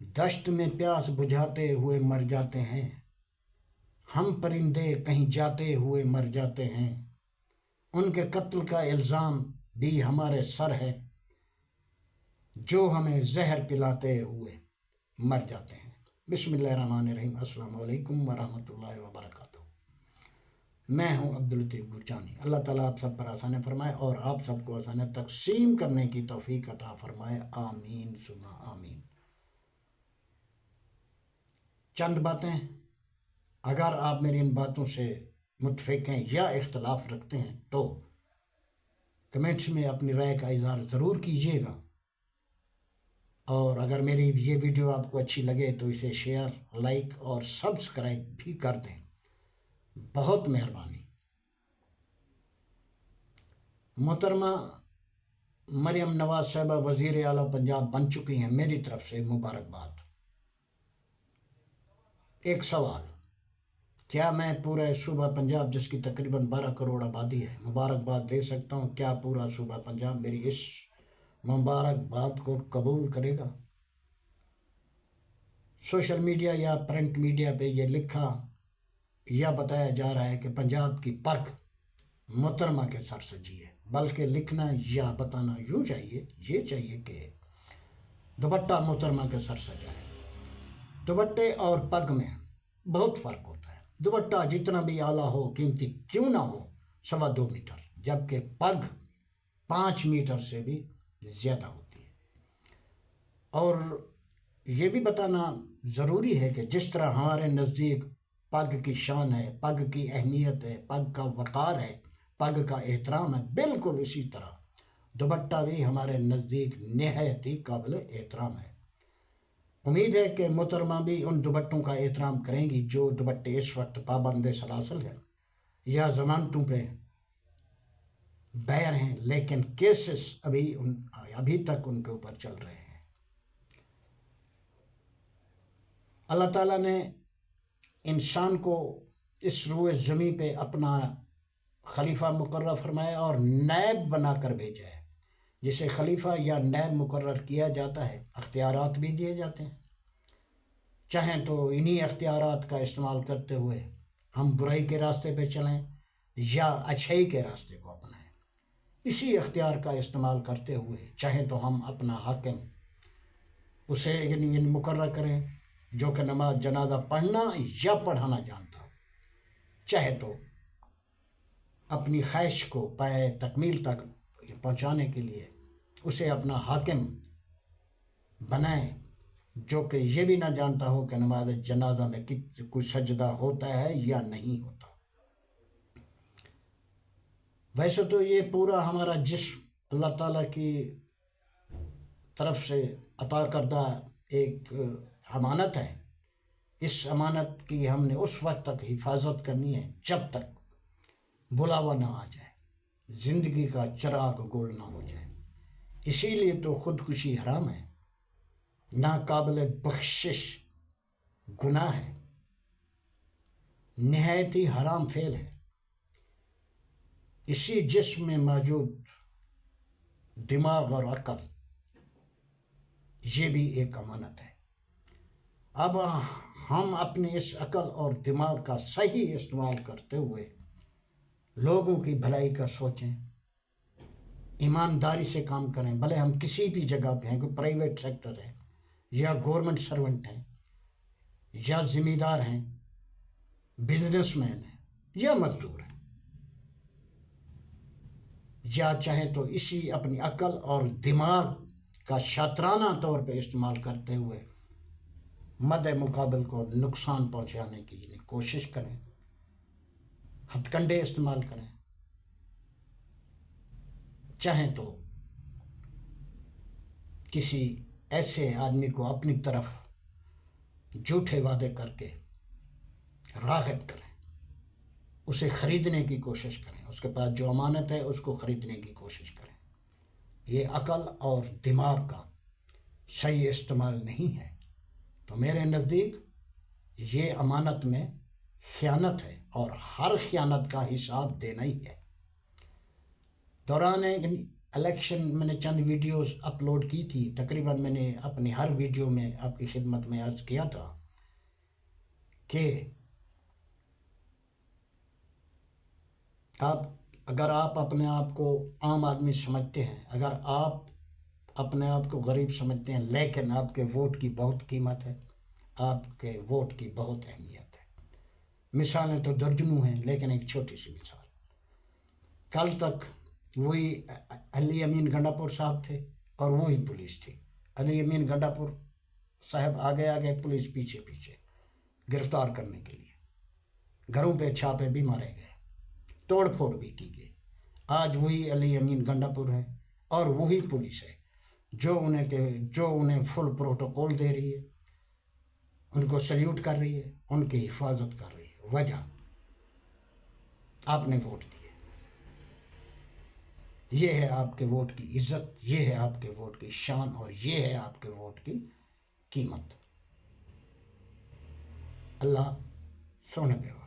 دشت میں پیاس بجھاتے ہوئے مر جاتے ہیں، ہم پرندے کہیں جاتے ہوئے مر جاتے ہیں، ان کے قتل کا الزام بھی ہمارے سر ہے، جو ہمیں زہر پلاتے ہوئے مر جاتے ہیں۔ بسم اللہ الرحمن الرحیم۔ السلام علیکم ورحمۃ اللہ وبرکاتہ۔ میں ہوں عبداللطیف گرجانی۔ اللہ تعالیٰ آپ سب پر آسانیاں فرمائے اور آپ سب کو آسانیاں تقسیم کرنے کی توفیق عطا فرمائے، آمین ثم آمین۔ چند باتیں، اگر آپ میری ان باتوں سے متفق ہیں یا اختلاف رکھتے ہیں تو کمنٹس میں اپنی رائے کا اظہار ضرور کیجیے گا، اور اگر میری یہ ویڈیو آپ کو اچھی لگے تو اسے شیئر، لائک اور سبسکرائب بھی کر دیں، بہت مہربانی۔ محترمہ مریم نواز صاحبہ وزیر اعلیٰ پنجاب بن چکی ہیں، میری طرف سے مبارکباد۔ ایک سوال، کیا میں پورے صوبہ پنجاب جس کی تقریباً 12 کروڑ آبادی ہے مبارکباد دے سکتا ہوں؟ کیا پورا صوبہ پنجاب میری اس مبارکباد کو قبول کرے گا؟ سوشل میڈیا یا پرنٹ میڈیا پہ یہ لکھا یا بتایا جا رہا ہے کہ پنجاب کی پگ محترمہ کے سر سجی ہے، بلکہ لکھنا یا بتانا یوں چاہیے، یہ چاہیے کہ دوپٹہ محترمہ کے سر سجا ہے۔ دوپٹے اور پگ میں بہت فرق ہوتا ہے۔ دوپٹہ جتنا بھی اعلیٰ ہو، قیمتی کیوں نہ ہو، 2.25 میٹر، جبکہ پگ 5 میٹر سے بھی زیادہ ہوتی ہے۔ اور یہ بھی بتانا ضروری ہے کہ جس طرح ہمارے نزدیک پگ کی شان ہے، پگ کی اہمیت ہے، پگ کا وقار ہے، پگ کا احترام ہے، بالکل اسی طرح دوپٹہ بھی ہمارے نزدیک نہایت ہی قابل احترام ہے۔ امید ہے کہ محترمہ بھی ان دوپٹوں کا احترام کریں گی جو دوپٹے اس وقت پابند سلاسل ہیں یا ضمانتوں پہ بیر ہیں، لیکن کیسز ابھی تک ان کے اوپر چل رہے ہیں۔ اللہ تعالیٰ نے انسان کو اس روئے زمین پہ اپنا خلیفہ مقرر فرمایا اور نائب بنا کر بھیجا ہے۔ جسے خلیفہ یا نائب مقرر کیا جاتا ہے، اختیارات بھی دیے جاتے ہیں، چاہیں تو انہی اختیارات کا استعمال کرتے ہوئے ہم برائی کے راستے پہ چلیں یا اچھائی کے راستے کو اپنائیں۔ اسی اختیار کا استعمال کرتے ہوئے چاہیں تو ہم اپنا حاکم اسے مقرر کریں جو کہ نماز جنازہ پڑھنا یا پڑھانا جانتا ہو، چاہے تو اپنی خواہش کو پائے تکمیل تک پہنچانے کے لیے اسے اپنا حاکم بنائیں، جو کہ یہ بھی نہ جانتا ہو کہ نماز جنازہ میں کوئی سجدہ ہوتا ہے یا نہیں ہوتا۔ ویسے تو یہ پورا ہمارا جسم اللہ تعالیٰ کی طرف سے عطا کردہ ایک امانت ہے۔ اس امانت کی ہم نے اس وقت تک حفاظت کرنی ہے جب تک بلاوا نہ آ جائے، زندگی کا چراغ گول نہ ہو جائے۔ اسی لیے تو خودکشی حرام ہے، ناقابل بخشش گناہ ہے، نہایت ہی حرام فعل ہے۔ اسی جسم میں موجود دماغ اور عقل، یہ بھی ایک امانت ہے۔ اب ہم اپنے اس عقل اور دماغ کا صحیح استعمال کرتے ہوئے لوگوں کی بھلائی کا سوچیں، ایمانداری سے کام کریں، بھلے ہم کسی بھی جگہ پہ ہیں، کوئی پرائیویٹ سیکٹر ہے یا گورنمنٹ سرونٹ ہیں یا ذمہ دار ہیں، بزنس مین ہیں یا مزدور ہیں، یا چاہیں تو اسی اپنی عقل اور دماغ کا شاطرانہ طور پہ استعمال کرتے ہوئے مد مقابل کو نقصان پہنچانے کی کوشش کریں، ہتھ کنڈے استعمال کریں، چاہیں تو کسی ایسے آدمی کو اپنی طرف جھوٹے وعدے کر کے راغب کریں، اسے خریدنے کی کوشش کریں، اس کے پاس جو امانت ہے اس کو خریدنے کی کوشش کریں۔ یہ عقل اور دماغ کا صحیح استعمال نہیں ہے۔ تو میرے نزدیک یہ امانت میں خیانت ہے اور ہر خیانت کا حساب دینا ہی ہے۔ دوران الیکشن میں نے چند ویڈیوز اپلوڈ کی تھی، تقریباً میں نے اپنی ہر ویڈیو میں آپ کی خدمت میں عرض کیا تھا کہ اگر آپ اپنے آپ کو عام آدمی سمجھتے ہیں، اگر آپ اپنے آپ کو غریب سمجھتے ہیں، لیکن آپ کے ووٹ کی بہت قیمت ہے، آپ کے ووٹ کی بہت اہمیت ہے۔ مثالیں تو درجنوں ہیں، لیکن ایک چھوٹی سی مثال، کل تک وہی علی امین گنڈا پور صاحب تھے اور وہی پولیس تھی۔ علی امین گنڈا پور صاحب آگے آگے، پولیس پیچھے پیچھے گرفتار کرنے کے لیے، گھروں پہ چھاپے بھی مارے گئے، توڑ پھوڑ بھی کی گئی۔ آج وہی علی امین گنڈا پور ہے اور وہی پولیس ہے جو انہیں فل پروٹوکول دے رہی ہے، ان کو سلیوٹ کر رہی ہے، ان کی حفاظت کر رہی ہے۔ وجہ آپ نے ووٹ دیے۔ یہ ہے آپ کے ووٹ کی عزت، یہ ہے آپ کے ووٹ کی شان، اور یہ ہے آپ کے ووٹ کی قیمت۔ اللہ سونے دے۔